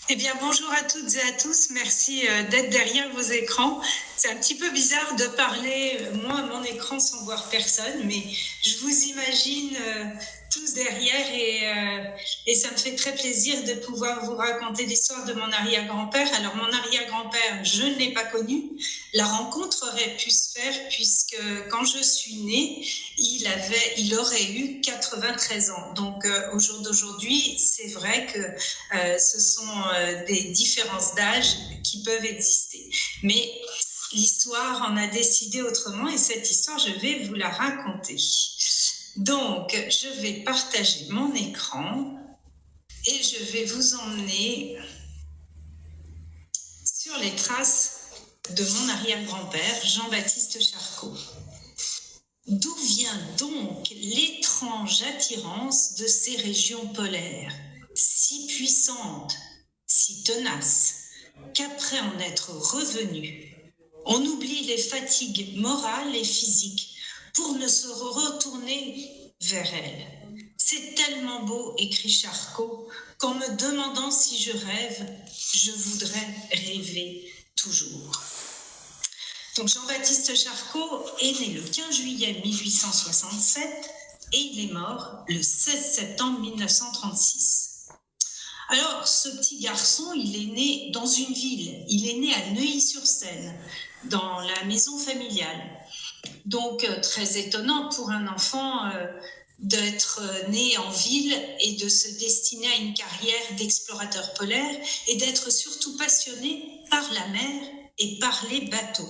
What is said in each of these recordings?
Eh bien, bonjour à toutes et à tous. Merci d'être derrière vos écrans. C'est un petit peu bizarre de parler, moi, à mon écran sans voir personne, mais je vous imagine tous derrière et ça me fait très plaisir de pouvoir vous raconter l'histoire de mon arrière-grand-père. Alors, mon arrière-grand-père, je ne l'ai pas connu. La rencontre aurait pu se faire puisque quand je suis née, il aurait eu 93 ans. Donc, au jour d'aujourd'hui, c'est vrai que ce sont des différences d'âge qui peuvent exister. Mais l'histoire en a décidé autrement et cette histoire, je vais vous la raconter. Donc, je vais partager mon écran et je vais vous emmener sur les traces de mon arrière-grand-père, Jean-Baptiste Charcot. D'où vient donc l'étrange attirance de ces régions polaires, si puissantes, si tenaces, qu'après en être revenu, on oublie les fatigues morales et physiques pour ne se retourner vers elles. C'est tellement beau, écrit Charcot, qu'en me demandant si je rêve, je voudrais rêver toujours. Donc Jean-Baptiste Charcot est né le 15 juillet 1867 et il est mort le 16 septembre 1936. Alors, ce petit garçon, il est né dans une ville. Il est né à Neuilly-sur-Seine, dans la maison familiale. Donc, très étonnant pour un enfant d'être né en ville et de se destiner à une carrière d'explorateur polaire et d'être surtout passionné par la mer et par les bateaux.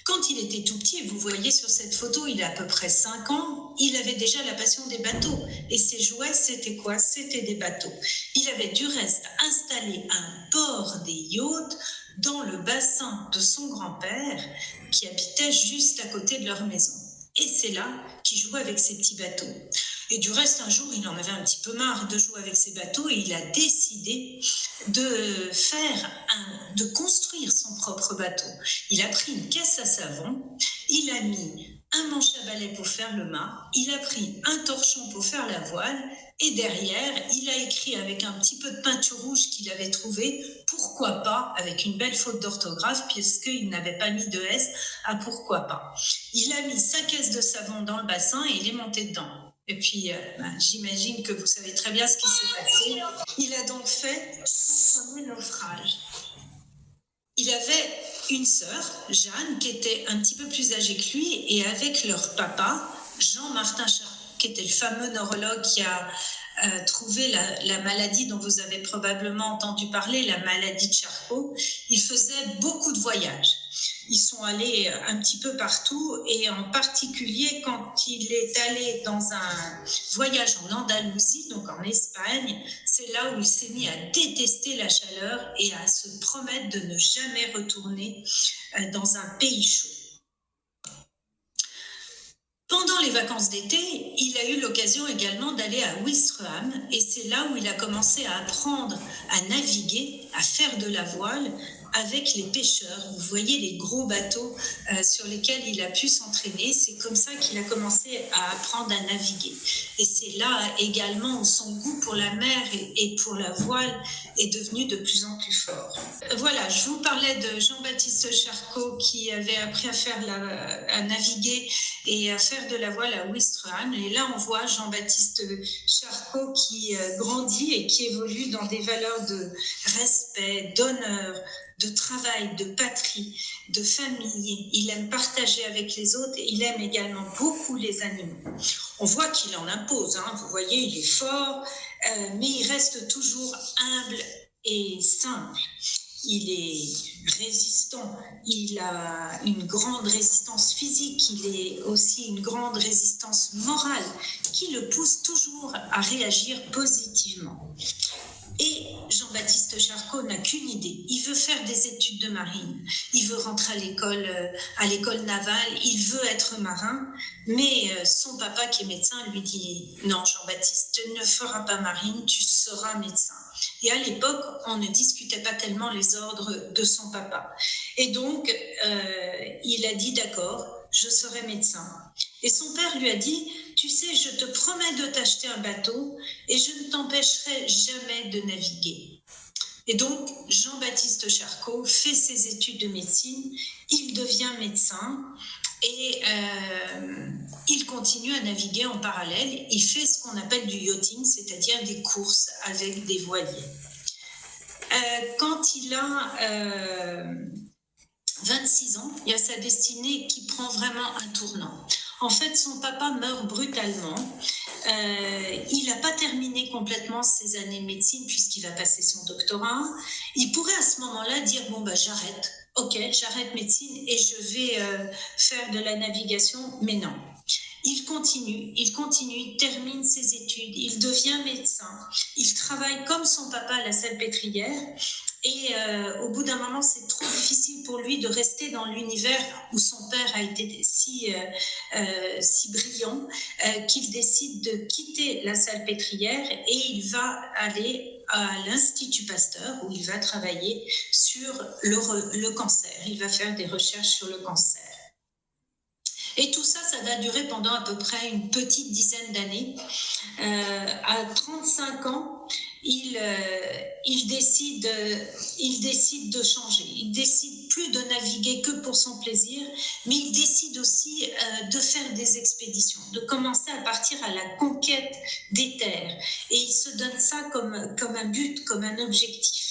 Quand il était tout petit, et vous voyez sur cette photo, il a à peu près 5 ans, il avait déjà la passion des bateaux. Et ses jouets, c'était quoi? C'était des bateaux. Il avait du reste installé un port des yachts dans le bassin de son grand-père, qui habitait juste à côté de leur maison. Et c'est là qu'il jouait avec ses petits bateaux. Et du reste, un jour, il en avait un petit peu marre de jouer avec ses bateaux et il a décidé de construire son propre bateau. Il a pris une caisse à savon, il a mis un manche à balai pour faire le mât, il a pris un torchon pour faire la voile et derrière, il a écrit avec un petit peu de peinture rouge qu'il avait trouvé, pourquoi pas, avec une belle faute d'orthographe, puisqu'il n'avait pas mis de S à pourquoi pas. Il a mis sa caisse de savon dans le bassin et il est monté dedans. Et puis, j'imagine que vous savez très bien ce qui s'est passé. Il a donc fait son premier naufrage. Il avait une sœur, Jeanne, qui était un petit peu plus âgée que lui, et avec leur papa, Jean-Martin Charcot, qui était le fameux neurologue qui a trouvé la maladie dont vous avez probablement entendu parler, la maladie de Charcot, ils faisaient beaucoup de voyages. Ils sont allés un petit peu partout et en particulier quand il est allé dans un voyage en Andalousie, donc en Espagne, c'est là où il s'est mis à détester la chaleur et à se promettre de ne jamais retourner dans un pays chaud. Pendant les vacances d'été, il a eu l'occasion également d'aller à Ouistreham et c'est là où il a commencé à apprendre à naviguer, à faire de la voile avec les pêcheurs. Vous voyez les gros bateaux sur lesquels il a pu s'entraîner. C'est comme ça qu'il a commencé à apprendre à naviguer. Et c'est là également où son goût pour la mer et pour la voile est devenu de plus en plus fort. Voilà, je vous parlais de Jean-Baptiste Charcot qui avait appris à naviguer et à faire de la voile à Ouistreham. Et là, on voit Jean-Baptiste Charcot qui grandit et qui évolue dans des valeurs de respect, d'honneur, de travail, de patrie, de famille. Il aime partager avec les autres et il aime également beaucoup les animaux. On voit qu'il en impose, hein. Vous voyez, il est fort, mais il reste toujours humble et simple. Il est résistant, il a une grande résistance physique, il est aussi une grande résistance morale qui le pousse toujours à réagir positivement. Et Jean-Baptiste Charcot n'a qu'une idée, il veut faire des études de marine, il veut rentrer à l'école navale, il veut être marin, mais son papa qui est médecin lui dit « Non Jean-Baptiste, tu ne feras pas marine, tu seras médecin ». Et à l'époque, on ne discutait pas tellement les ordres de son papa. Et donc, il a dit « D'accord, je serai médecin ». Et son père lui a dit « Tu sais, je te promets de t'acheter un bateau et je ne t'empêcherai jamais de naviguer. Et donc, Jean-Baptiste Charcot fait ses études de médecine, il devient médecin et il continue à naviguer en parallèle. Il fait ce qu'on appelle du yachting, c'est-à-dire des courses avec des voiliers. Quand il a 26 ans, il y a sa destinée qui prend vraiment un tournant. En fait, son papa meurt brutalement. Il n'a pas terminé complètement ses années de médecine puisqu'il va passer son doctorat. Il pourrait à ce moment-là dire « bon, j'arrête. Ok, j'arrête médecine et je vais faire de la navigation. » Mais non. Il continue, il termine ses études, il devient médecin. Il travaille comme son papa à la Salpêtrière. Et au bout d'un moment, c'est trop difficile pour lui de rester dans l'univers où son père a été si brillant qu'il décide de quitter la Salpêtrière et il va aller à l'Institut Pasteur où il va travailler sur le cancer. Il va faire des recherches sur le cancer. Et tout ça, ça va durer pendant à peu près une petite dizaine d'années. À 35 ans, il décide de changer. Il décide plus de naviguer que pour son plaisir, mais il décide aussi de faire des expéditions, de commencer à partir à la conquête des terres. Et il se donne ça comme un but, comme un objectif.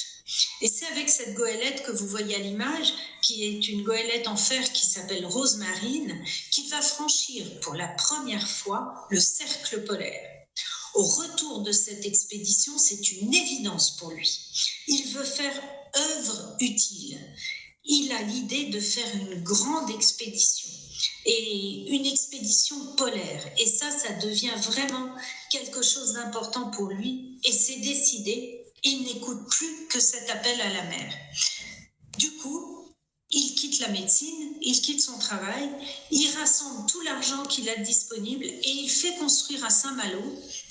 Et c'est avec cette goélette que vous voyez à l'image, qui est une goélette en fer qui s'appelle Rose Marine, qu'il va franchir pour la première fois le cercle polaire. Au retour de cette expédition, c'est une évidence pour lui. Il veut faire œuvre utile. Il a l'idée de faire une grande expédition, et une expédition polaire. Et ça devient vraiment quelque chose d'important pour lui, et c'est décidé. Il n'écoute plus que cet appel à la mer. Du coup, il quitte la médecine, il quitte son travail, il rassemble tout l'argent qu'il a disponible et il fait construire à Saint-Malo,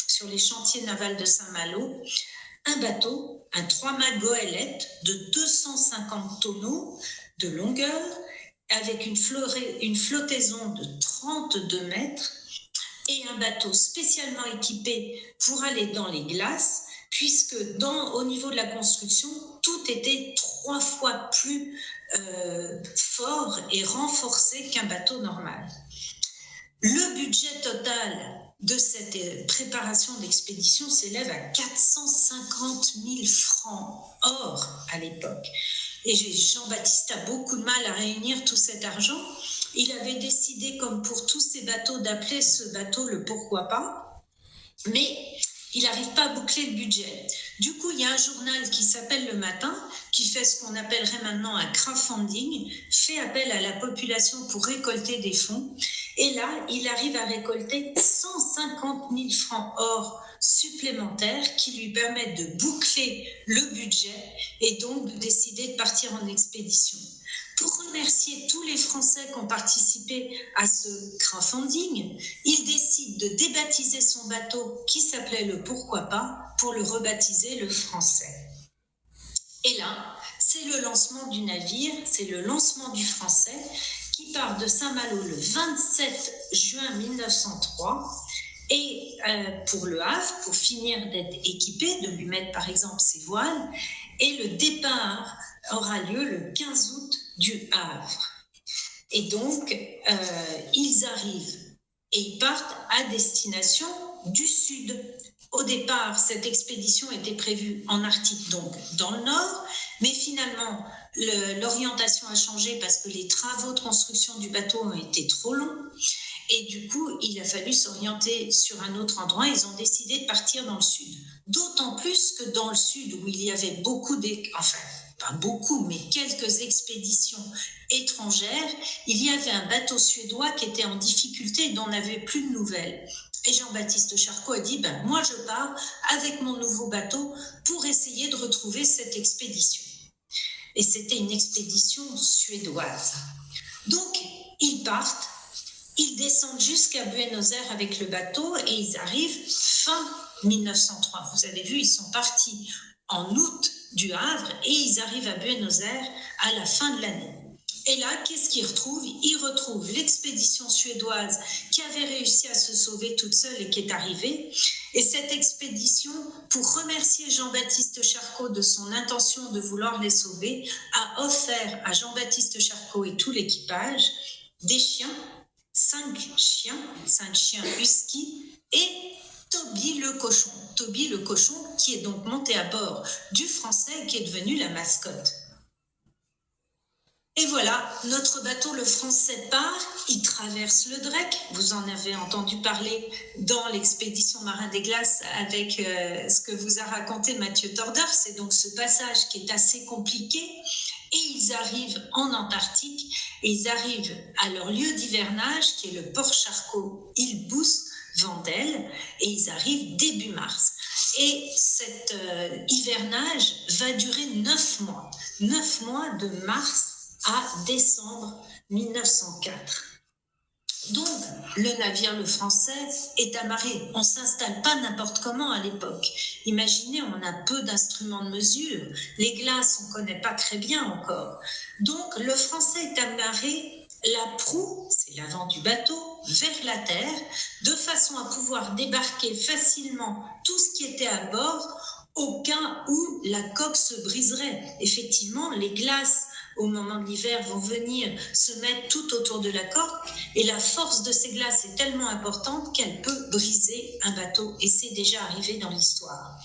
sur les chantiers navals de Saint-Malo, un bateau, un 3-mâts goélette de 250 tonneaux de longueur, avec une flottaison de 32 mètres et un bateau spécialement équipé pour aller dans les glaces, puisque au niveau de la construction, tout était 3 fois plus fort et renforcé qu'un bateau normal. Le budget total de cette préparation d'expédition s'élève à 450 000 francs or à l'époque. Et Jean-Baptiste a beaucoup de mal à réunir tout cet argent. Il avait décidé, comme pour tous ces bateaux, d'appeler ce bateau le « pourquoi pas », mais il n'arrive pas à boucler le budget. Du coup, il y a un journal qui s'appelle Le Matin, qui fait ce qu'on appellerait maintenant un crowdfunding, fait appel à la population pour récolter des fonds. Et là, il arrive à récolter 150 000 francs or supplémentaires qui lui permettent de boucler le budget et donc de décider de partir en expédition. Pour remercier tous les Français qui ont participé à ce crowdfunding, il décide de débaptiser son bateau qui s'appelait le « Pourquoi pas » pour le rebaptiser le Français. Et là, c'est le lancement du navire, c'est le lancement du Français qui part de Saint-Malo le 27 juin 1903 et pour Le Havre, pour finir d'être équipé, de lui mettre par exemple ses voiles, et le départ aura lieu le 15 août du Havre. Et donc, ils arrivent et ils partent à destination du sud. Au départ, cette expédition était prévue en Arctique, donc dans le nord, mais finalement, l'orientation a changé parce que les travaux de construction du bateau ont été trop longs. Et du coup, il a fallu s'orienter sur un autre endroit. Ils ont décidé de partir dans le sud. D'autant plus que dans le sud, où il y avait pas beaucoup, mais quelques expéditions étrangères, il y avait un bateau suédois qui était en difficulté et dont on n'avait plus de nouvelles. Et Jean-Baptiste Charcot a dit, moi je pars avec mon nouveau bateau pour essayer de retrouver cette expédition. Et c'était une expédition suédoise. Donc, ils partent, ils descendent jusqu'à Buenos Aires avec le bateau et ils arrivent fin 1903. Vous avez vu, ils sont partis en août du Havre et ils arrivent à Buenos Aires à la fin de l'année. Et là, qu'est-ce qu'il retrouve? Il retrouve l'expédition suédoise qui avait réussi à se sauver toute seule et qui est arrivée. Et cette expédition, pour remercier Jean-Baptiste Charcot de son intention de vouloir les sauver, a offert à Jean-Baptiste Charcot et tout l'équipage des chiens, 5 chiens husky et Toby le cochon. Toby le cochon qui est donc monté à bord du Français et qui est devenu la mascotte. Et voilà, notre bateau, le Français, part, il traverse le Drec. Vous en avez entendu parler dans l'expédition Marin des Glaces avec ce que vous a raconté Mathieu Tordeur. C'est donc ce passage qui est assez compliqué. Et ils arrivent en Antarctique et ils arrivent à leur lieu d'hivernage qui est le port Charcot, île Bousse, Vendel, et ils arrivent début mars. Et cet hivernage va durer 9 mois. 9 mois de mars à décembre 1904. Donc, le navire Le Français est amarré. On ne s'installe pas n'importe comment à l'époque. Imaginez, on a peu d'instruments de mesure. Les glaces, on ne connaît pas très bien encore. Donc, Le Français est amarré, la proue, c'est l'avant du bateau, vers la terre, de façon à pouvoir débarquer facilement tout ce qui était à bord, au cas où la coque se briserait. Effectivement, les glaces au moment de l'hiver vont venir se mettre tout autour de la coque et la force de ces glaces est tellement importante qu'elle peut briser un bateau et c'est déjà arrivé dans l'histoire.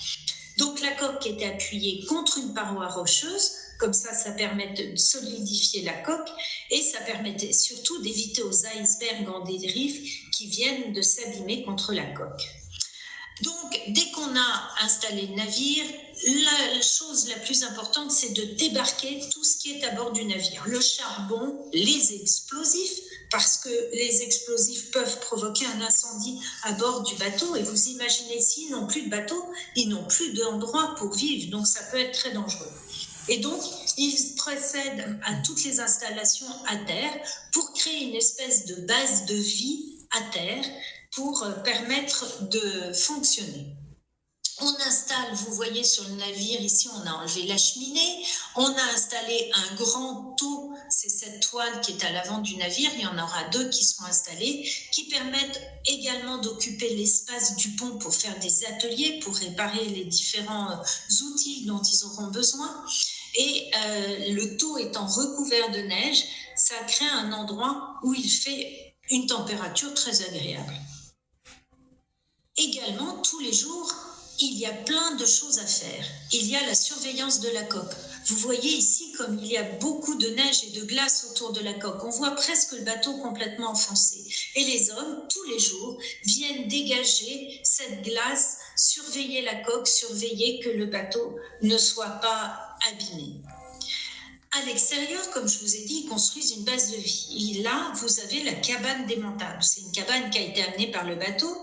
Donc la coque était appuyée contre une paroi rocheuse, comme ça permet de solidifier la coque et ça permettait surtout d'éviter aux icebergs en dérive qui viennent de s'abîmer contre la coque. Donc, dès qu'on a installé le navire, la chose la plus importante, c'est de débarquer tout ce qui est à bord du navire. Le charbon, les explosifs, parce que les explosifs peuvent provoquer un incendie à bord du bateau. Et vous imaginez, s'ils n'ont plus de bateau, ils n'ont plus d'endroit pour vivre. Donc, ça peut être très dangereux. Et donc, ils procèdent à toutes les installations à terre pour créer une espèce de base de vie à terre pour permettre de fonctionner. On installe, vous voyez sur le navire, ici on a enlevé la cheminée, on a installé un grand taux, c'est cette toile qui est à l'avant du navire, il y en aura 2 qui seront installés, qui permettent également d'occuper l'espace du pont pour faire des ateliers, pour réparer les différents outils dont ils auront besoin. Et le taux étant recouvert de neige, ça crée un endroit où il fait une température très agréable. Également, tous les jours, il y a plein de choses à faire. Il y a la surveillance de la coque. Vous voyez ici comme il y a beaucoup de neige et de glace autour de la coque. On voit presque le bateau complètement enfoncé. Et les hommes, tous les jours, viennent dégager cette glace, surveiller la coque, surveiller que le bateau ne soit pas abîmé. À l'extérieur, comme je vous ai dit, ils construisent une base de vie. Et là, vous avez la cabane démontable. C'est une cabane qui a été amenée par le bateau.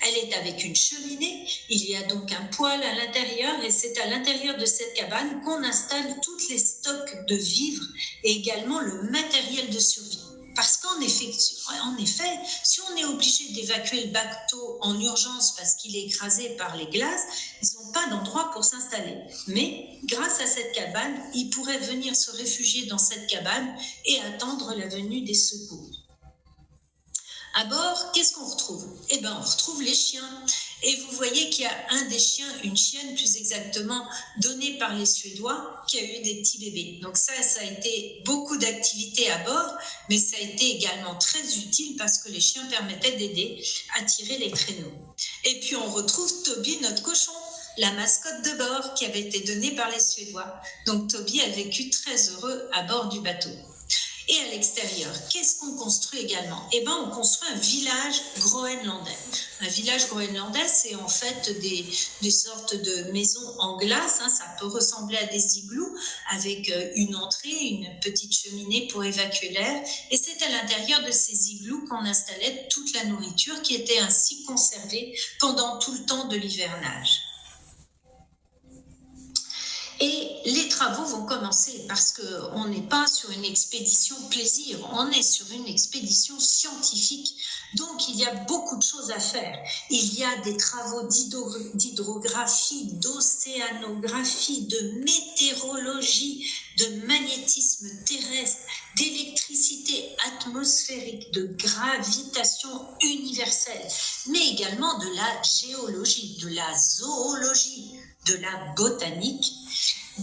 Elle est avec une cheminée. Il y a donc un poêle à l'intérieur et c'est à l'intérieur de cette cabane qu'on installe tous les stocks de vivres et également le matériel de survie. Parce qu'en effet, si on est obligé d'évacuer le bateau en urgence parce qu'il est écrasé par les glaces, ils n'ont pas d'endroit pour s'installer. Mais grâce à cette cabane, ils pourraient venir se réfugier dans cette cabane et attendre la venue des secours. À bord, qu'est-ce qu'on retrouve? Eh bien, on retrouve les chiens. Et vous voyez qu'il y a un des chiens, une chienne plus exactement, donnée par les Suédois, qui a eu des petits bébés. Donc ça a été beaucoup d'activités à bord, mais ça a été également très utile parce que les chiens permettaient d'aider à tirer les traîneaux. Et puis on retrouve Toby, notre cochon, la mascotte de bord, qui avait été donnée par les Suédois. Donc Toby a vécu très heureux à bord du bateau. Et à l'extérieur, qu'est-ce qu'on construit également? Eh bien, on construit un village groenlandais. Un village groenlandais, c'est en fait des sortes de maisons en glace. Ça peut ressembler à des igloos avec une entrée, une petite cheminée pour évacuer l'air. Et c'est à l'intérieur de ces igloos qu'on installait toute la nourriture qui était ainsi conservée pendant tout le temps de l'hivernage. Et les travaux vont commencer parce qu'on n'est pas sur une expédition plaisir, on est sur une expédition scientifique. Donc, il y a beaucoup de choses à faire. Il y a des travaux d'hydrographie, d'océanographie, de météorologie, de magnétisme terrestre, d'électricité atmosphérique, de gravitation universelle, mais également de la géologie, de la zoologie, de la botanique,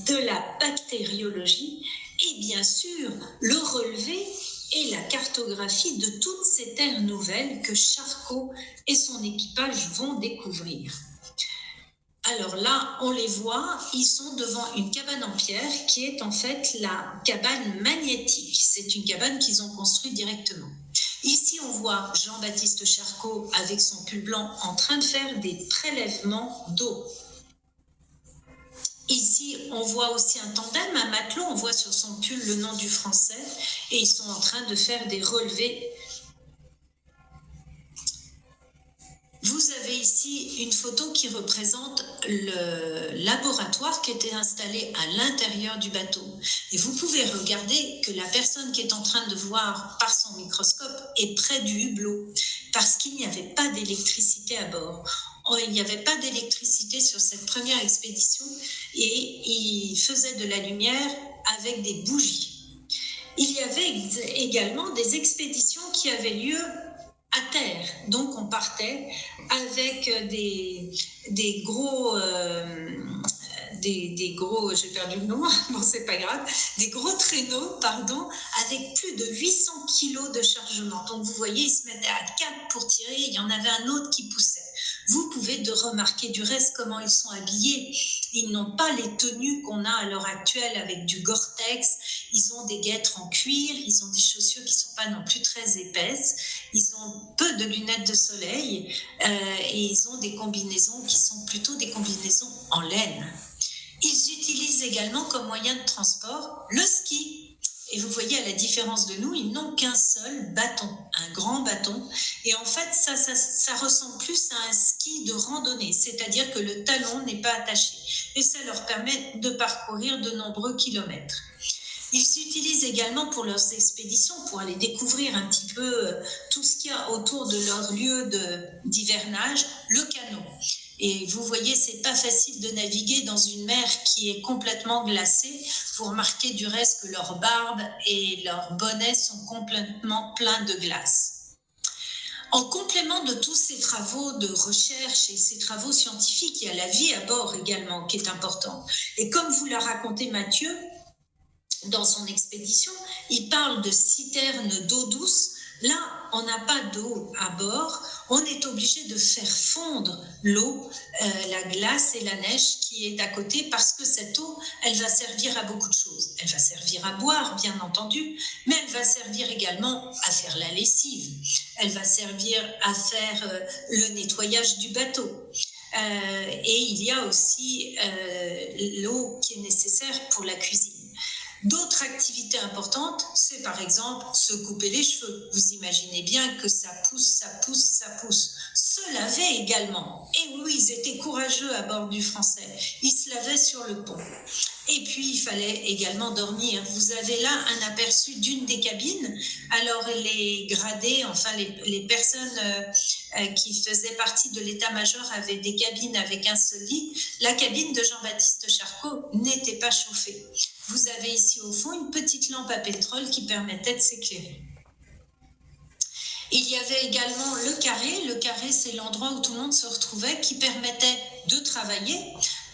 de la bactériologie et bien sûr le relevé et la cartographie de toutes ces terres nouvelles que Charcot et son équipage vont découvrir. Alors là, on les voit, ils sont devant une cabane en pierre qui est en fait la cabane magnétique. C'est une cabane qu'ils ont construite directement. Ici, on voit Jean-Baptiste Charcot avec son pull blanc en train de faire des prélèvements d'eau. Ici, on voit aussi un tandem, un matelot, on voit sur son pull le nom du Français et ils sont en train de faire des relevés. Vous avez ici une photo qui représente le laboratoire qui était installé à l'intérieur du bateau. Et vous pouvez regarder que la personne qui est en train de voir par son microscope est près du hublot parce qu'il n'y avait pas d'électricité à bord. Il n'y avait pas d'électricité sur cette première expédition et il faisait de la lumière avec des bougies. Il y avait également des expéditions qui avaient lieu à terre. Donc on partait avec des gros, j'ai perdu le nom, bon c'est pas grave, des gros traîneaux, avec plus de 800 kilos de chargement. Donc vous voyez, ils se mettaient à 4 pour tirer, il y en avait un autre qui poussait. Vous pouvez remarquer du reste comment ils sont habillés. Ils n'ont pas les tenues qu'on a à l'heure actuelle avec du Gore-Tex. Ils ont des guêtres en cuir, ils ont des chaussures qui ne sont pas non plus très épaisses. Ils ont peu de lunettes de soleil et ils ont des combinaisons qui sont plutôt des combinaisons en laine. Ils utilisent également comme moyen de transport le ski. Et vous voyez, à la différence de nous, ils n'ont qu'un seul bâton, un grand bâton. Et en fait, ça ressemble plus à un ski de randonnée, c'est-à-dire que le talon n'est pas attaché. Et ça leur permet de parcourir de nombreux kilomètres. Ils s'utilisent également pour leurs expéditions, pour aller découvrir un petit peu tout ce qu'il y a autour de leur lieu d'hivernage, le canot. Et vous voyez, c'est pas facile de naviguer dans une mer qui est complètement glacée. Vous remarquez du reste que leurs barbes et leurs bonnets sont complètement pleins de glace. En complément de tous ces travaux de recherche et ces travaux scientifiques, il y a la vie à bord également qui est importante. Et comme vous l'a raconté Mathieu, dans son expédition, il parle de citernes d'eau douce. Là, on n'a pas d'eau à bord, on est obligé de faire fondre l'eau, la glace et la neige qui est à côté parce que cette eau, elle va servir à beaucoup de choses. Elle va servir à boire, bien entendu, mais elle va servir également à faire la lessive. Elle va servir à faire le nettoyage du bateau. Et il y a aussi l'eau qui est nécessaire pour la cuisine. D'autres activités importantes, c'est par exemple se couper les cheveux. Vous imaginez bien que ça pousse. Se laver également. Et oui, ils étaient courageux à bord du Français. Ils se lavaient sur le pont. Et puis, il fallait également dormir. Vous avez là un aperçu d'une des cabines. Alors, les gradés, enfin les personnes qui faisaient partie de l'état-major avaient des cabines avec un seul lit. La cabine de Jean-Baptiste Charcot n'était pas chauffée. Vous avez ici au fond une petite lampe à pétrole qui permettait de s'éclairer. Il y avait également le carré. Le carré, c'est l'endroit où tout le monde se retrouvait, qui permettait de travailler,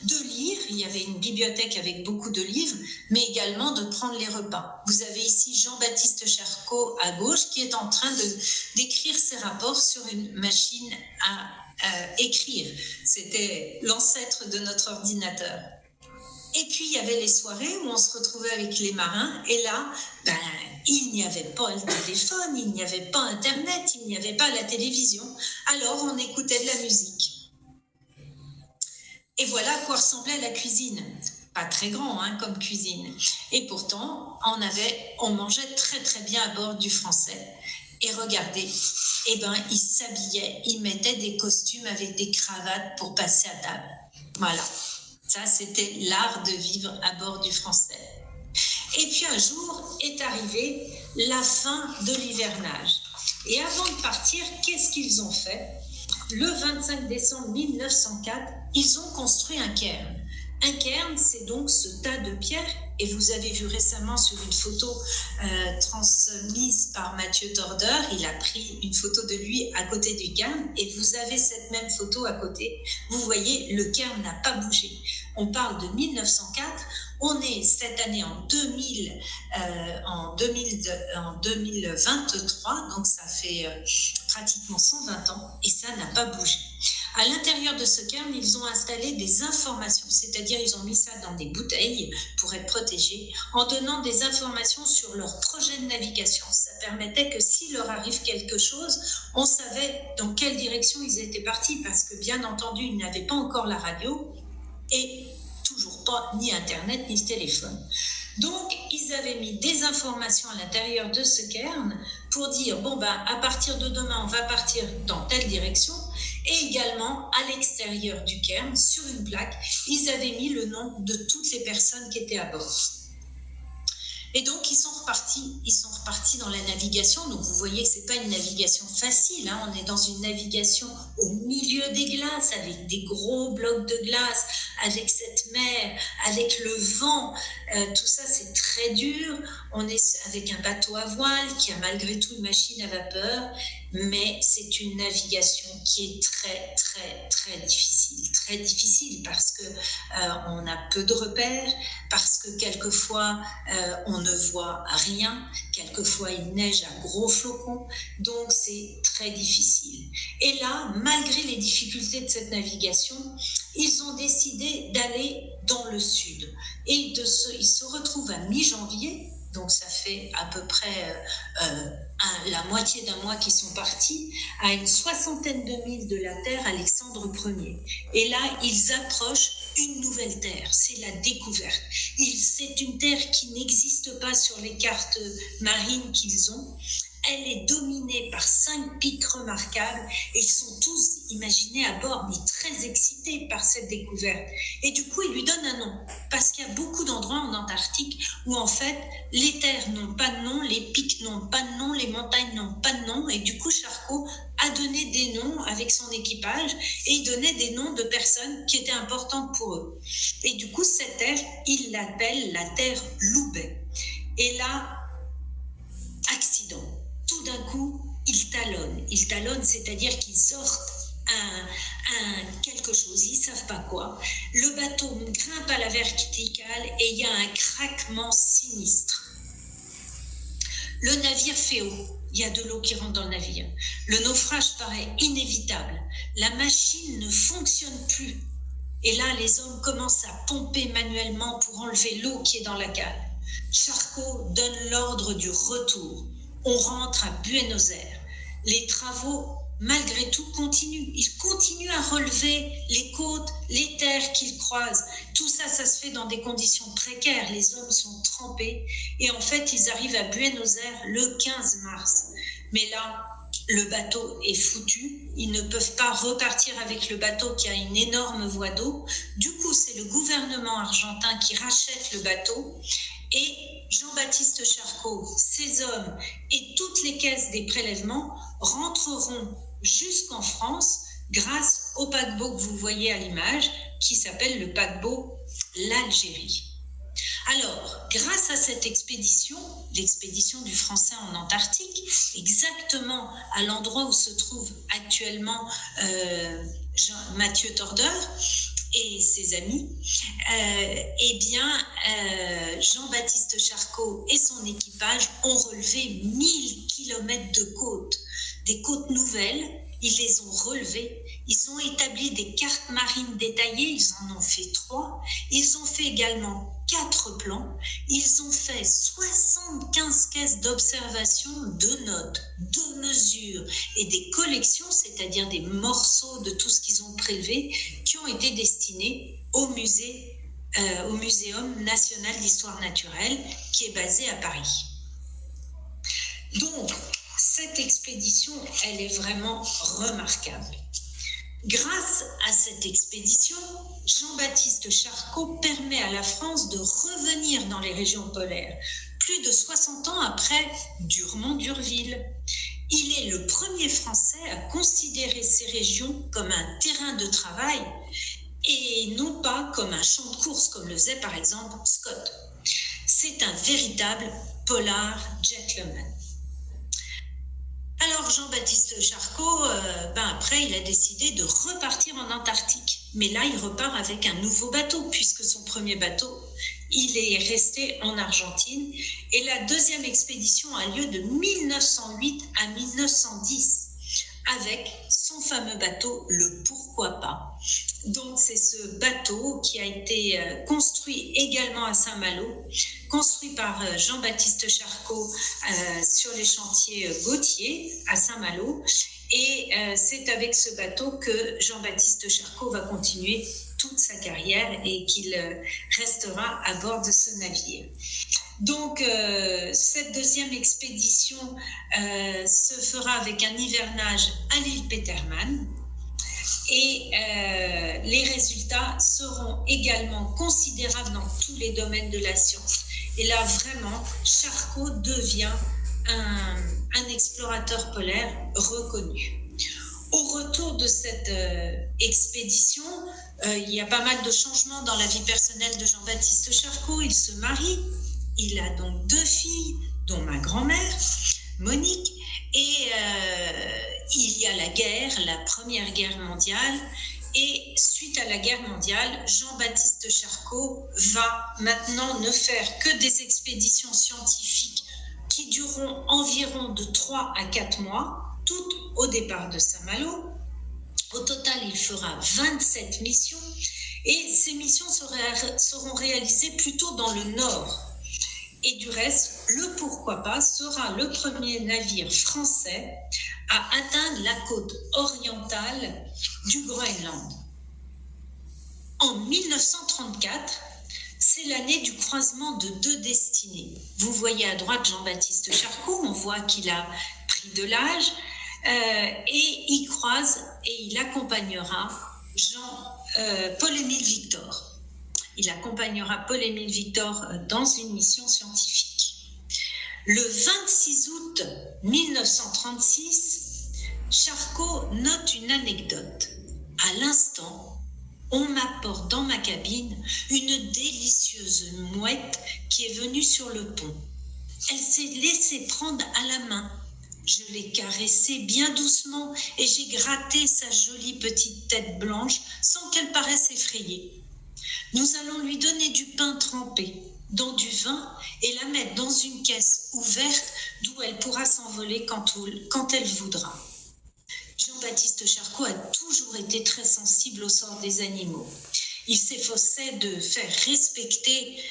de lire. Il y avait une bibliothèque avec beaucoup de livres, mais également de prendre les repas. Vous avez ici Jean-Baptiste Charcot à gauche qui est en train d'écrire ses rapports sur une machine à écrire. C'était l'ancêtre de notre ordinateur. Et puis, il y avait les soirées où on se retrouvait avec les marins. Et là, il n'y avait pas le téléphone, il n'y avait pas Internet, il n'y avait pas la télévision. Alors, on écoutait de la musique. Et voilà à quoi ressemblait la cuisine. Pas très grand comme cuisine. Et pourtant, on mangeait très très bien à bord du Français. Et regardez, ils s'habillaient, ils mettaient des costumes avec des cravates pour passer à table. Voilà. Ça, c'était l'art de vivre à bord du Français. Et puis un jour est arrivée la fin de l'hivernage. Et avant de partir, qu'est-ce qu'ils ont fait ? Le 25 décembre 1904, ils ont construit un cairn. Un cairn, c'est donc ce tas de pierres Et vous avez vu récemment sur une photo transmise par Mathieu Torder, il a pris une photo de lui à côté du cairn et vous avez cette même photo à côté. Vous voyez, le cairn n'a pas bougé. On parle de 1904. On est cette année en 2023, donc ça fait pratiquement 120 ans et ça n'a pas bougé. À l'intérieur de ce cairn, ils ont installé des informations, c'est-à-dire ils ont mis ça dans des bouteilles pour être protégés, en donnant des informations sur leur projet de navigation. Ça permettait que s'il leur arrive quelque chose, on savait dans quelle direction ils étaient partis, parce que bien entendu, ils n'avaient pas encore la radio et toujours pas ni Internet ni téléphone. Donc, ils avaient mis des informations à l'intérieur de ce cairn pour dire, à partir de demain, on va partir dans telle direction. Et également, à l'extérieur du cairn, sur une plaque, ils avaient mis le nom de toutes les personnes qui étaient à bord. Et donc, ils sont repartis dans la navigation. Donc, vous voyez que ce n'est pas une navigation facile. On est dans une navigation au milieu des glaces, avec des gros blocs de glace, avec cette mer, avec le vent. Tout ça, c'est très dur. On est avec un bateau à voile qui a malgré tout une machine à vapeur. Mais c'est une navigation qui est très, très, très difficile. Très difficile parce qu'on a peu de repères, parce que quelquefois, on ne voit rien. Quelquefois, il neige à gros flocons. Donc, c'est très difficile. Et là, malgré les difficultés de cette navigation, ils ont décidé d'aller dans le sud. Et ils se retrouvent à mi-janvier. Donc, ça fait à peu près la moitié d'un mois qu'ils sont partis, à une 60aine de milles de la Terre, Alexandre Ier. Et là, ils approchent une nouvelle Terre, c'est la découverte. C'est une Terre qui n'existe pas sur les cartes marines qu'ils ont. Elle est dominée par 5 pics remarquables et ils sont tous, imaginez, à bord, mais très excités par cette découverte. Et du coup, ils lui donnent un nom, parce qu'il y a beaucoup d'endroits en Antarctique où, en fait, les terres n'ont pas de nom, les pics n'ont pas de nom, les montagnes n'ont pas de nom. Et du coup, Charcot a donné des noms avec son équipage et il donnait des noms de personnes qui étaient importantes pour eux. Et du coup, cette terre, il l'appelle la terre Loubet. Et là, accident. Tout d'un coup, ils talonnent, c'est-à-dire qu'ils sortent quelque chose, ils ne savent pas quoi. Le bateau grimpe à la verticale et il y a un craquement sinistre. Le navire fait eau, il y a de l'eau qui rentre dans le navire. Le naufrage paraît inévitable, la machine ne fonctionne plus. Et là, les hommes commencent à pomper manuellement pour enlever l'eau qui est dans la cale. Charcot donne l'ordre du retour. On rentre à Buenos Aires. Les travaux, malgré tout, continuent. Ils continuent à relever les côtes, les terres qu'ils croisent. Tout ça, ça se fait dans des conditions précaires. Les hommes sont trempés. Et en fait, ils arrivent à Buenos Aires le 15 mars. Mais là, le bateau est foutu. Ils ne peuvent pas repartir avec le bateau qui a une énorme voie d'eau. Du coup, c'est le gouvernement argentin qui rachète le bateau. Et Jean-Baptiste Charcot, ses hommes et toutes les caisses des prélèvements rentreront jusqu'en France grâce au paquebot que vous voyez à l'image, qui s'appelle le paquebot l'Algérie. Alors, grâce à cette expédition, l'expédition du Français en Antarctique, exactement à l'endroit où se trouve actuellement Mathieu Torder et ses amis, Jean-Baptiste Charcot et son équipage ont relevé 1000 km de côtes, des côtes nouvelles. Ils les ont relevées, ils ont établi des cartes marines détaillées, ils en ont fait 3, ils ont fait également 4 plans, ils ont fait 75 caisses d'observation, de notes, de mesures et des collections, c'est-à-dire des morceaux de tout ce qu'ils ont prélevé, qui ont été destinés au Muséum national d'histoire naturelle, qui est basé à Paris. Donc, cette expédition, elle est vraiment remarquable. Grâce à cette expédition, Jean-Baptiste Charcot permet à la France de revenir dans les régions polaires, plus de 60 ans après Dumont-d'Urville. Il est le premier Français à considérer ces régions comme un terrain de travail et non pas comme un champ de course, comme le faisait par exemple Scott. véritable polar gentleman. Alors Jean-Baptiste Charcot, après, il a décidé de repartir en Antarctique. Mais là, il repart avec un nouveau bateau, puisque son premier bateau, il est resté en Argentine. Et la deuxième expédition a lieu de 1908 à 1910, avec son fameux bateau, le Pourquoi pas. Donc, c'est ce bateau qui a été construit également à Saint-Malo, construit par Jean-Baptiste Charcot sur les chantiers Gautier à Saint-Malo. Et c'est avec ce bateau que Jean-Baptiste Charcot va continuer toute sa carrière et qu'il restera à bord de ce navire. Donc, cette deuxième expédition se fera avec un hivernage à l'île Petermann. Et les résultats seront également considérables dans tous les domaines de la science. Et là, vraiment, Charcot devient un explorateur polaire reconnu. Au retour de cette expédition, il y a pas mal de changements dans la vie personnelle de Jean-Baptiste Charcot. Il se marie, il a donc 2 filles, dont ma grand-mère, Monique, et il y a la guerre, la Première Guerre mondiale, et suite à la guerre mondiale, Jean-Baptiste Charcot va maintenant ne faire que des expéditions scientifiques qui dureront environ de 3 à 4 mois, toutes au départ de Saint-Malo. Au total, il fera 27 missions, et ces missions seront réalisées plutôt dans le nord. Et du reste, le Pourquoi pas sera le premier navire français à atteindre la côte orientale du Groenland. En 1934, c'est l'année du croisement de 2 destinées. Vous voyez à droite Jean-Baptiste Charcot, on voit qu'il a pris de l'âge et il croise et il accompagnera Paul-Émile Victor. Il accompagnera Paul-Émile Victor dans une mission scientifique. Le 26 août 1936, Charcot note une anecdote. À l'instant, on m'apporte dans ma cabine une délicieuse mouette qui est venue sur le pont. Elle s'est laissée prendre à la main. Je l'ai caressée bien doucement et j'ai gratté sa jolie petite tête blanche sans qu'elle paraisse effrayée. Nous allons lui donner du pain trempé dans du vin et la mettre dans une caisse ouverte d'où elle pourra s'envoler quand elle voudra. Jean-Baptiste Charcot a toujours été très sensible au sort des animaux. Il s'efforçait de faire respecter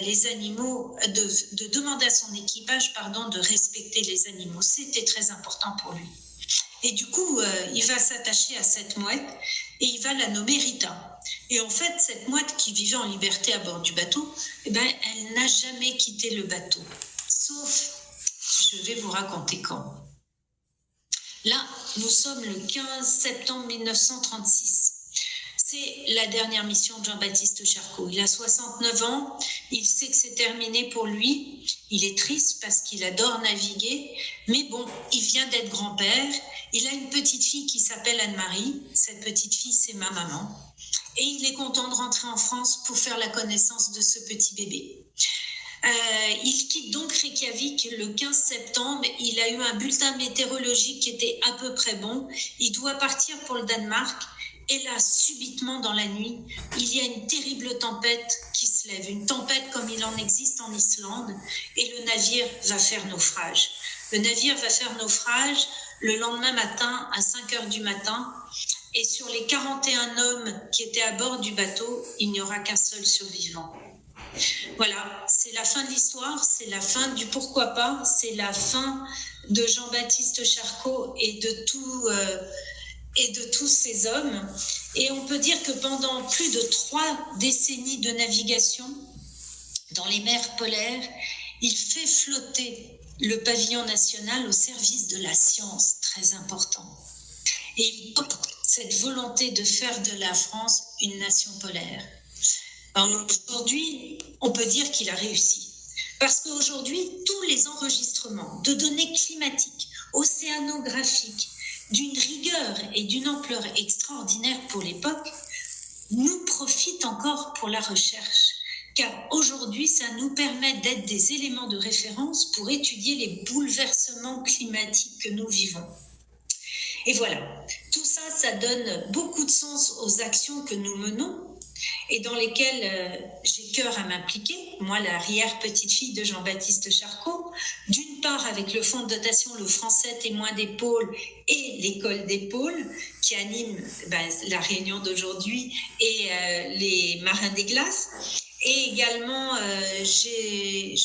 les animaux, de demander à son équipage de respecter les animaux. C'était très important pour lui. Et du coup, il va s'attacher à cette mouette et il va la nommer Rita. Et en fait, cette mouette qui vivait en liberté à bord du bateau, elle n'a jamais quitté le bateau. Sauf, je vais vous raconter quand. Là, nous sommes le 15 septembre 1936. C'est la dernière mission de Jean-Baptiste Charcot. Il a 69 ans, il sait que c'est terminé pour lui. Il est triste parce qu'il adore naviguer, mais bon, il vient d'être grand-père. Il a une petite fille qui s'appelle Anne-Marie. Cette petite fille, c'est ma maman. Et il est content de rentrer en France pour faire la connaissance de ce petit bébé. Il quitte donc Reykjavik le 15 septembre. Il a eu un bulletin météorologique qui était à peu près bon. Il doit partir pour le Danemark. Et là, subitement dans la nuit, il y a une terrible tempête qui se lève. Une tempête comme il en existe en Islande. Et le navire va faire naufrage. Le navire va faire naufrage le lendemain matin à 5h du matin. Et sur les 41 hommes qui étaient à bord du bateau, il n'y aura qu'un seul survivant. Voilà, c'est la fin de l'histoire, c'est la fin du pourquoi pas, c'est la fin de Jean-Baptiste Charcot et de tous ces hommes. Et on peut dire que pendant plus de 3 décennies de navigation dans les mers polaires, il fait flotter le pavillon national au service de la science, très important. Et il porte cette volonté de faire de la France une nation polaire. Alors aujourd'hui, on peut dire qu'il a réussi. Parce qu'aujourd'hui, tous les enregistrements de données climatiques, océanographiques, d'une rigueur et d'une ampleur extraordinaire pour l'époque, nous profitent encore pour la recherche car aujourd'hui, ça nous permet d'être des éléments de référence pour étudier les bouleversements climatiques que nous vivons. Et voilà, tout ça, ça donne beaucoup de sens aux actions que nous menons et dans lesquelles j'ai cœur à m'impliquer, moi l'arrière-petite-fille de Jean-Baptiste Charcot, d'une part avec le fonds de dotation Le Français Témoin des Pôles et l'école des Pôles, qui anime la réunion d'aujourd'hui, et les Marins des Glaces. Et également, j'ai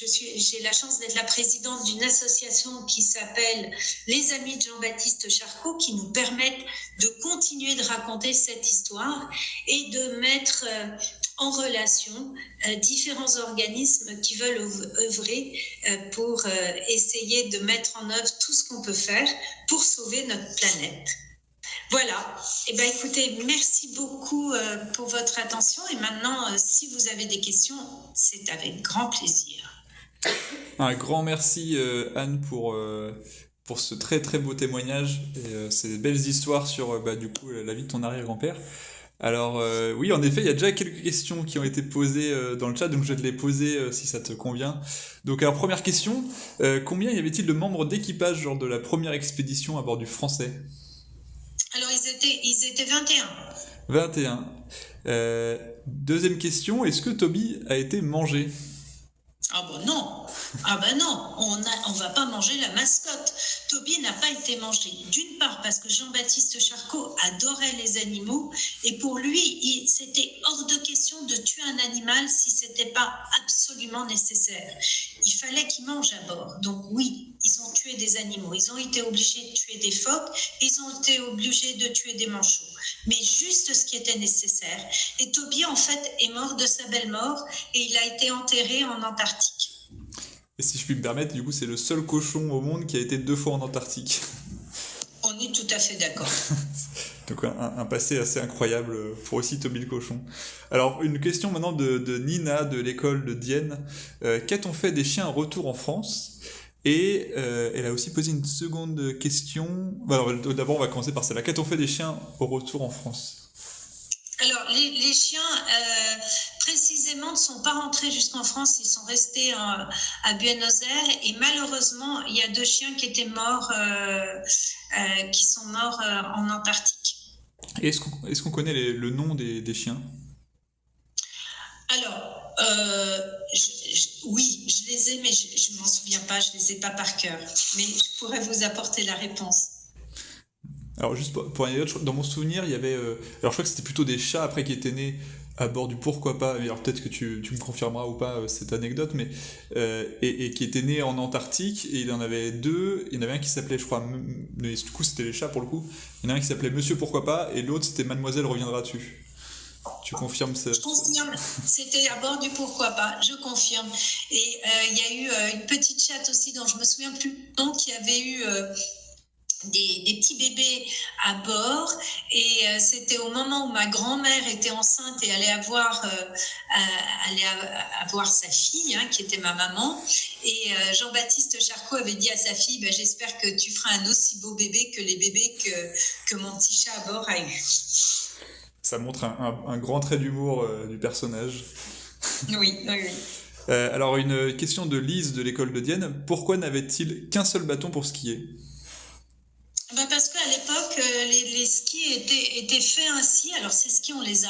la chance d'être la présidente d'une association qui s'appelle Les Amis de Jean-Baptiste Charcot, qui nous permettent de continuer de raconter cette histoire et de mettre en relation différents organismes qui veulent œuvrer pour essayer de mettre en œuvre tout ce qu'on peut faire pour sauver notre planète. Voilà. Eh bien, écoutez, merci beaucoup pour votre attention. Et maintenant, si vous avez des questions, c'est avec grand plaisir. Un grand merci, Anne, pour ce très très beau témoignage et ces belles histoires sur du coup la vie de ton arrière-grand-père. Alors oui, en effet, il y a déjà quelques questions qui ont été posées dans le chat, donc je vais te les poser si ça te convient. Donc alors, première question, combien y avait-il de membres d'équipage lors de la première expédition à bord du Français ? Alors, ils étaient 21. 21. Deuxième question, est-ce que Toby a été mangé ? Ah ben non, on va pas manger la mascotte. Toby n'a pas été mangé. D'une part parce que Jean-Baptiste Charcot adorait les animaux et pour lui, c'était hors de question de tuer un animal si c'était pas absolument nécessaire. Il fallait qu'il mange à bord. Donc oui, ils ont tué des animaux. Ils ont été obligés de tuer des phoques, ils ont été obligés de tuer des manchots. Mais juste ce qui était nécessaire. Et Toby, en fait, est mort de sa belle mort et il a été enterré en Antarctique. Et si je puis me permettre, du coup, c'est le seul cochon au monde qui a été 2 fois en Antarctique. On est tout à fait d'accord. Donc un passé assez incroyable pour aussi Toby le cochon. Alors, une question maintenant de Nina de l'école de Dienne. Qu'a-t-on fait des chiens retour en France ? Et elle a aussi posé une seconde question. Alors, d'abord, on va commencer par celle-là. Qu'a-t-on fait des chiens au retour en France ? Alors, les chiens, précisément, ne sont pas rentrés jusqu'en France. Ils sont restés à Buenos Aires. Et malheureusement, il y a 2 chiens qui étaient morts, qui sont morts en Antarctique. Et est-ce qu'on connaît le nom des chiens ? Alors, oui, je les ai, mais je ne m'en souviens pas. Je ne les ai pas par cœur. Mais je pourrais vous apporter la réponse. Alors juste pour anecdote, dans mon souvenir, il y avait... alors je crois que c'était plutôt des chats après qui étaient nés à bord du Pourquoi pas, alors peut-être que tu me confirmeras ou pas cette anecdote, mais et qui étaient nés en Antarctique, et il y en avait 2, il y en avait un qui s'appelait, je crois, mais du coup c'était les chats pour le coup, il y en a un qui s'appelait Monsieur Pourquoi pas, et l'autre c'était Mademoiselle reviendras-tu. Tu confirmes ça? Je confirme, c'était à bord du Pourquoi pas, je confirme. Et il y a eu une petite chatte aussi dont je me souviens plus, donc qui avait eu... des petits bébés à bord et c'était au moment où ma grand-mère était enceinte et allait avoir sa fille qui était ma maman et Jean-Baptiste Charcot avait dit à sa fille j'espère que tu feras un aussi beau bébé que les bébés que mon petit chat à bord a eu. Ça montre un grand trait d'humour du personnage. Oui. Alors une question de Lise de l'école de Dienne, pourquoi n'avait-il qu'un seul bâton pour skier ? Parce qu'à l'époque, les skis étaient faits ainsi. Alors ces skis, on les a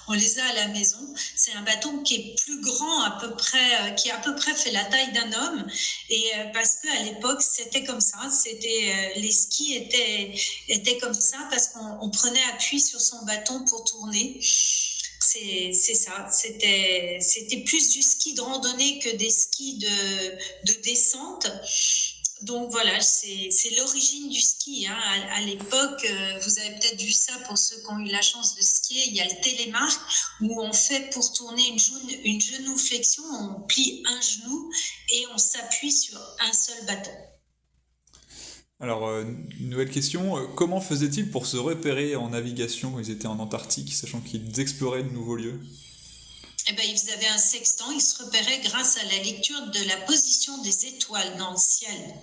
à la maison. C'est un bâton qui est plus grand à peu près, qui à peu près fait la taille d'un homme. Et parce qu'à l'époque, c'était comme ça. Les skis étaient comme ça parce qu'on prenait appui sur son bâton pour tourner. C'est ça. C'était plus du ski de randonnée que des skis de descente. Donc voilà, c'est l'origine du ski. À l'époque, vous avez peut-être vu ça pour ceux qui ont eu la chance de skier, il y a le télémark où on fait pour tourner une genuflexion, on plie un genou et on s'appuie sur un seul bâton. Alors, une nouvelle question, comment faisaient-ils pour se repérer en navigation quand ils étaient en Antarctique, sachant qu'ils exploraient de nouveaux lieux ? Ils avaient un sextant, ils se repéraient grâce à la lecture de la position des étoiles dans le ciel.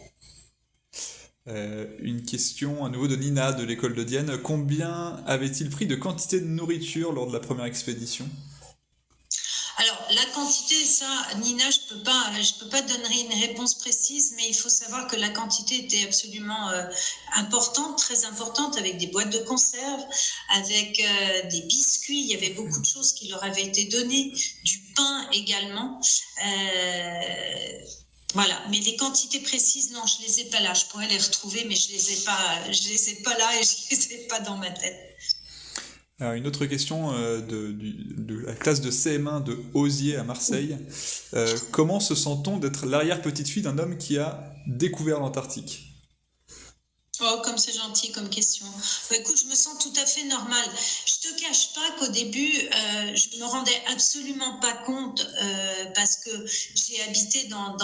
Une question à nouveau de Nina de l'école de Dienne. Combien avait-il pris de quantité de nourriture lors de la première expédition ? Alors, la quantité, ça, Nina, je peux pas donner une réponse précise, mais il faut savoir que la quantité était absolument importante, très importante, avec des boîtes de conserve, avec des biscuits. Il y avait beaucoup de choses qui leur avaient été données, du pain également. Voilà, mais les quantités précises, non, je les ai pas là. Je pourrais les retrouver, mais je les ai pas là et je les ai pas dans ma tête. Alors, une autre question de la classe de CM1 de Osier à Marseille. Comment se sent-on d'être l'arrière-petite-fille d'un homme qui a découvert l'Antarctique? Oh, comme c'est gentil comme question. Bah, écoute, je me sens tout à fait normale. Je te cache pas qu'au début, je me rendais absolument pas compte parce que j'ai habité dans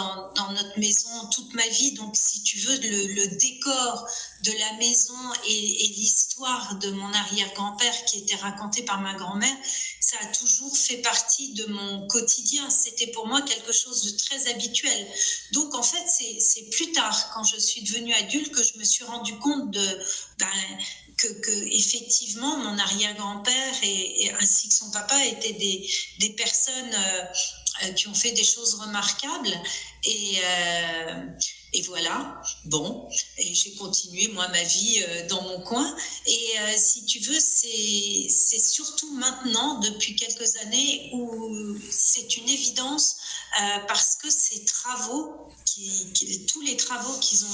notre maison toute ma vie. Donc, si tu veux, le décor de la maison et l'histoire de mon arrière-grand-père qui était racontée par ma grand-mère, ça a toujours fait partie de mon quotidien. C'était pour moi quelque chose de très habituel. Donc, en fait, c'est plus tard, quand je suis devenue adulte, que je me suis rendu compte que effectivement, mon arrière-grand-père et ainsi que son papa étaient des personnes qui ont fait des choses remarquables. Et voilà, bon, et j'ai continué, moi, ma vie dans mon coin. Et si tu veux, c'est surtout maintenant, depuis quelques années, où c'est une évidence parce que ces travaux, tous les travaux qu'ils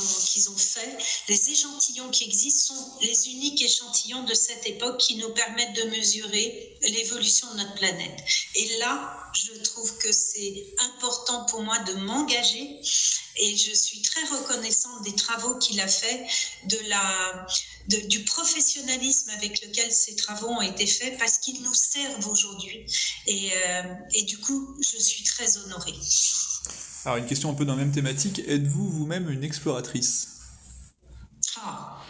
ont faits, les échantillons qui existent sont les uniques échantillons de cette époque qui nous permettent de mesurer l'évolution de notre planète. Et là, je trouve que c'est important pour moi de m'engager et je suis très reconnaissante des travaux qu'il a faits, du professionnalisme avec lequel ces travaux ont été faits parce qu'ils nous servent aujourd'hui. Et du coup, je suis très honorée. Alors, une question un peu dans la même thématique. Êtes-vous vous-même une exploratrice?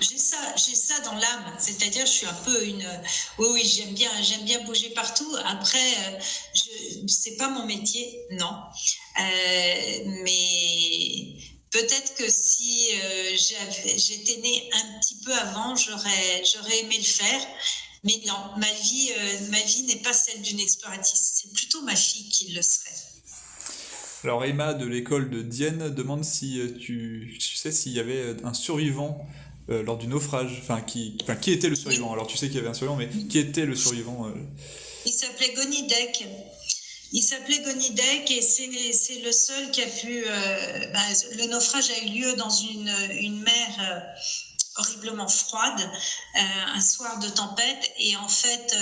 J'ai ça dans l'âme. C'est-à-dire, je suis un peu oui, j'aime bien bouger partout. Après, c'est pas mon métier, non. Mais n'est que si j'étais née un petit peu avant, j'aurais aimé le faire. Mais non, ma vie n'est pas celle d'une exploratrice. C'est plutôt ma fille qui le serait. Alors Emma de l'école de Dienne demande si tu sais s'il y avait un survivant lors du naufrage. Qui était le survivant? Alors tu sais qu'il y avait un survivant, mais qui était le survivant? Il s'appelait Gonidec. Et c'est le seul qui a pu... le naufrage a eu lieu dans une mer horriblement froide, un soir de tempête, et en fait,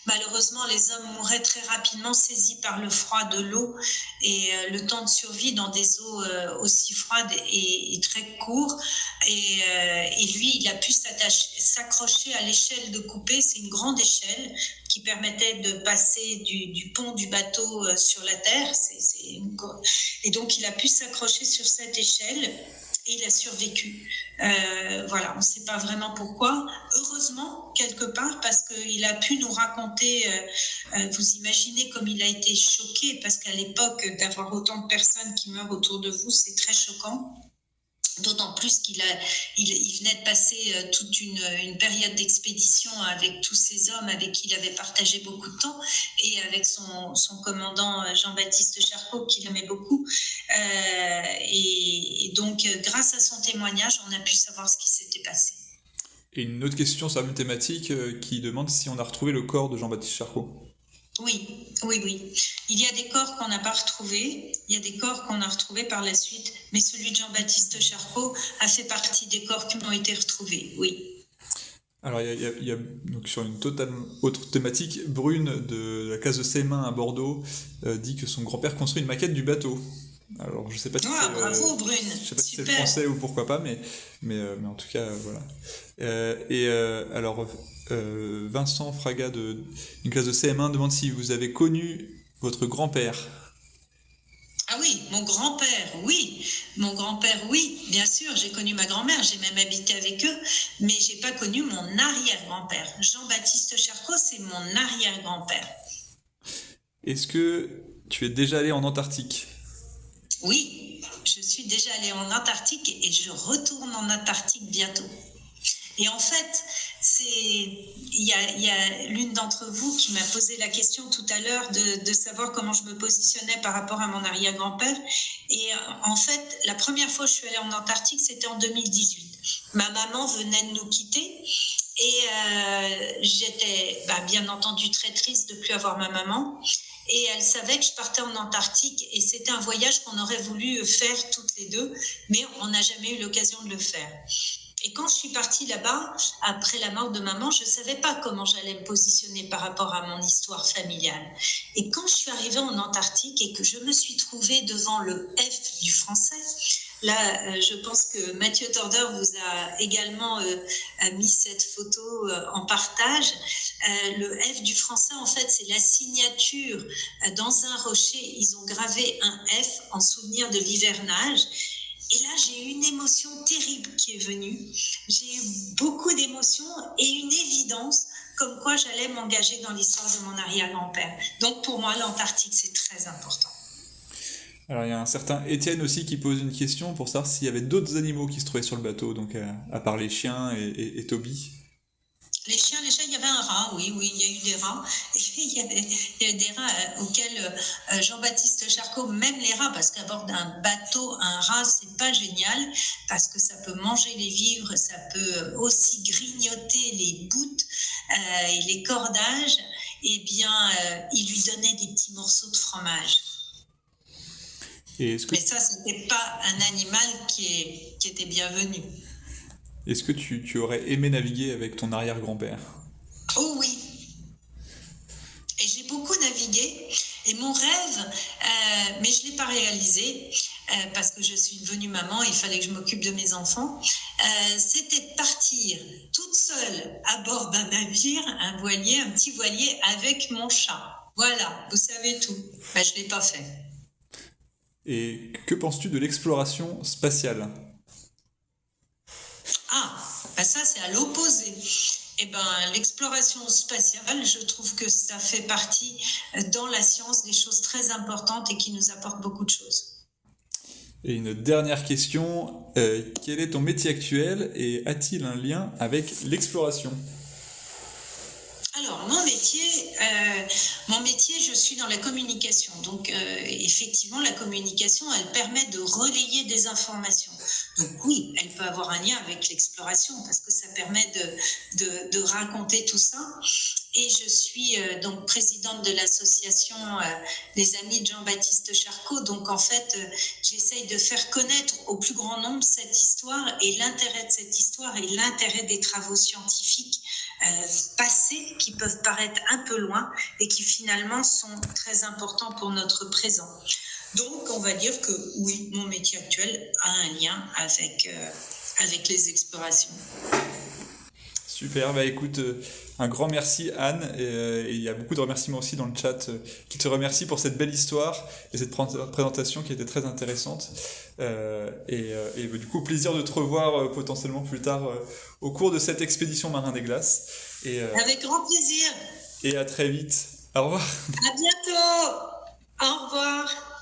malheureusement, les hommes mouraient très rapidement, saisis par le froid de l'eau, et le temps de survie dans des eaux aussi froides est très court, et lui, il a pu s'accrocher à l'échelle de coupée. C'est une grande échelle qui permettait de passer du pont du bateau sur la terre, et donc il a pu s'accrocher sur cette échelle. Et il a survécu. Voilà, on ne sait pas vraiment pourquoi. Heureusement, quelque part, parce qu'il a pu nous raconter, vous imaginez comme il a été choqué, parce qu'à l'époque, d'avoir autant de personnes qui meurent autour de vous, c'est très choquant. D'autant plus qu'il venait de passer toute une période d'expédition avec tous ces hommes avec qui il avait partagé beaucoup de temps, et avec son commandant Jean-Baptiste Charcot, qu'il aimait beaucoup. Et donc, grâce à son témoignage, on a pu savoir ce qui s'était passé. Et une autre question sur la même thématique qui demande si on a retrouvé le corps de Jean-Baptiste Charcot. Oui. Il y a des corps qu'on n'a pas retrouvés, il y a des corps qu'on a retrouvés par la suite, mais celui de Jean-Baptiste Charcot a fait partie des corps qui ont été retrouvés, oui. Alors, il y a donc sur une totalement autre thématique, Brune de la classe de CM1 à Bordeaux dit que son grand-père construit une maquette du bateau. Alors, je sais pas si c'est bravo, Brune. Je sais pas si c'est français ou pourquoi pas, mais en tout cas, voilà. Alors, Vincent Fraga d'une classe de CM1 demande si vous avez connu votre grand-père. Ah oui, mon grand-père, oui. Mon grand-père, oui, bien sûr. J'ai connu ma grand-mère, j'ai même habité avec eux, mais j'ai pas connu mon arrière-grand-père. Jean-Baptiste Charcot, c'est mon arrière-grand-père. Est-ce que tu es déjà allé en Antarctique? Oui, je suis déjà allée en Antarctique et je retourne en Antarctique bientôt. Et en fait, il y a l'une d'entre vous qui m'a posé la question tout à l'heure de savoir comment je me positionnais par rapport à mon arrière-grand-père. Et en fait, la première fois que je suis allée en Antarctique, c'était en 2018. Ma maman venait de nous quitter et j'étais bien entendu très triste de ne plus avoir ma maman. Et elle savait que je partais en Antarctique et c'était un voyage qu'on aurait voulu faire toutes les deux, mais on n'a jamais eu l'occasion de le faire. Et quand je suis partie là-bas, après la mort de maman, je ne savais pas comment j'allais me positionner par rapport à mon histoire familiale. Et quand je suis arrivée en Antarctique et que je me suis trouvée devant le F du français, là, je pense que Mathieu Torder vous a également mis cette photo en partage. Le F du français, en fait, c'est la signature dans un rocher. Ils ont gravé un F en souvenir de l'hivernage. Et là, j'ai eu une émotion terrible qui est venue. J'ai eu beaucoup d'émotions et une évidence comme quoi j'allais m'engager dans l'histoire de mon arrière-grand-père. Donc pour moi, l'Antarctique, c'est très important. Alors il y a un certain Étienne aussi qui pose une question pour savoir s'il y avait d'autres animaux qui se trouvaient sur le bateau, donc à part les chiens et Toby. Les chats, il y avait un rat, oui, il y a eu des rats. Et il y avait des rats auxquels Jean-Baptiste Charcot, même les rats, parce qu'à bord d'un bateau, un rat, c'est pas génial, parce que ça peut manger les vivres, ça peut aussi grignoter les bouts et les cordages. Eh bien, il lui donnait des petits morceaux de fromage. Mais ça, c'était pas un animal qui était bienvenu. Est-ce que tu aurais aimé naviguer avec ton arrière-grand-père ? Oh oui. Et j'ai beaucoup navigué. Et mon rêve, mais je ne l'ai pas réalisé, parce que je suis devenue maman, il fallait que je m'occupe de mes enfants, c'était de partir toute seule à bord d'un navire, un petit voilier avec mon chat. Voilà, vous savez tout. Je ne l'ai pas fait. Et que penses-tu de l'exploration spatiale ? Ça c'est à l'opposé. L'exploration spatiale, je trouve que ça fait partie dans la science des choses très importantes et qui nous apportent beaucoup de choses. Et une dernière question, quel est ton métier actuel et a-t-il un lien avec l'exploration ? Alors, mon métier, je suis dans la communication. Donc, effectivement, la communication, elle permet de relayer des informations. Donc, oui, elle peut avoir un lien avec l'exploration parce que ça permet de raconter tout ça. Et je suis donc présidente de l'association des Amis de Jean-Baptiste Charcot. Donc, en fait, j'essaye de faire connaître au plus grand nombre cette histoire et l'intérêt de cette histoire et l'intérêt des travaux scientifiques passés qui peuvent paraître un peu loin et qui finalement sont très importants pour notre présent. Donc, on va dire que oui, mon métier actuel a un lien avec les explorations. Super, écoute, un grand merci Anne, et il y a beaucoup de remerciements aussi dans le chat qui te remercient pour cette belle histoire et cette présentation qui était très intéressante. Du coup, au plaisir de te revoir potentiellement plus tard au cours de cette expédition Marin des Glaces. Avec grand plaisir. Et à très vite. Au revoir. À bientôt. Au revoir.